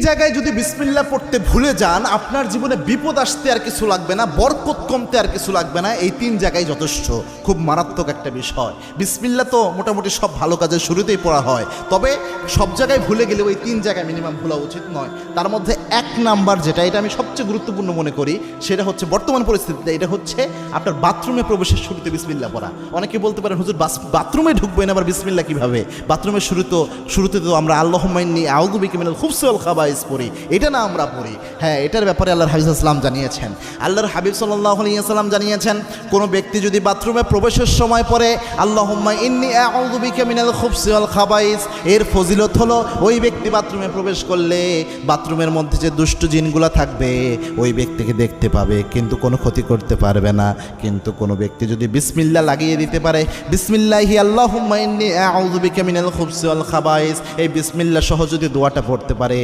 জায়গায় যদি বিসমিল্লাহ পড়তে ভুলে যান, আপনার জীবনে বিপদ আসতে আর কিছু লাগবে না, বরকত কমতে আর কিছু লাগবে না। এই 3 জায়গায় যথেষ্ট। খুব মারাত্মক একটা বিষয়। বিসমিল্লাহ তো মোটামুটি সব ভালো কাজের শুরুতেই পড়া হয়, তবে সব জায়গায় ভুলে গেলেও এই 3 জায়গায় মিনিমাম ভুলা উচিত নয়। তার মধ্যে 1 নাম্বার যেটা, এটা আমি সবচেয়ে গুরুত্বপূর্ণ মনে করি, সেটা হচ্ছে বর্তমান পরিস্থিতিতে এটা হচ্ছে আপনার বাথরুমে প্রবেশের শুরুতে বিসমিল্লাহ পড়া। অনেকে বলতে পারেন, হুজুর বাথরুমে ঢুকবেন আবার বিসমিল্লাহ কিভাবে? বাথরুমের শুরুতে তো আমরা আল্লাহুম্মা ইন্নী আউযু বিকা মিনাল খুবসি ওয়াল খাবাইস পড়ি, এটা না আমরা পড়ি। হ্যাঁ, এটার ব্যাপারে আল্লাহর হাবিব সাল্লাল্লাহু আলাইহি ওয়াসাল্লাম জানিয়েছেন। আল্লাহর হাবিব সাল্লাল্লাহু আলাইহি ওয়াসাল্লাম জানিয়েছেন, কোনো ব্যক্তি যদি বাথরুমে প্রবেশের সময় পড়ে আল্লাহুম্মা ইন্নী আউযু বিকা মিনাল খুবসি ওয়াল খাবাইস, এর ফজিলত হলো ওই ব্যক্তি বাথরুমে প্রবেশ করলে বাথরুমের মধ্যে যে দুষ্ট জিনগুলো থাকবে ওই ব্যক্তিকে দেখতে পাবে, কিন্তু কোনো ক্ষতি করতে পারবে না। কিন্তু কোনো ব্যক্তি যদি বিসমিল্লাহ লাগিয়ে দিতে পারে, বিসমিল্লাহি আল্লাহুম্মা ইন্নী আউযু বিকা মিনাল খুবসি ওয়াল খাবাইস, এই বিসমিল্লাহ সহ যদি দোয়াটা পড়তে পারে,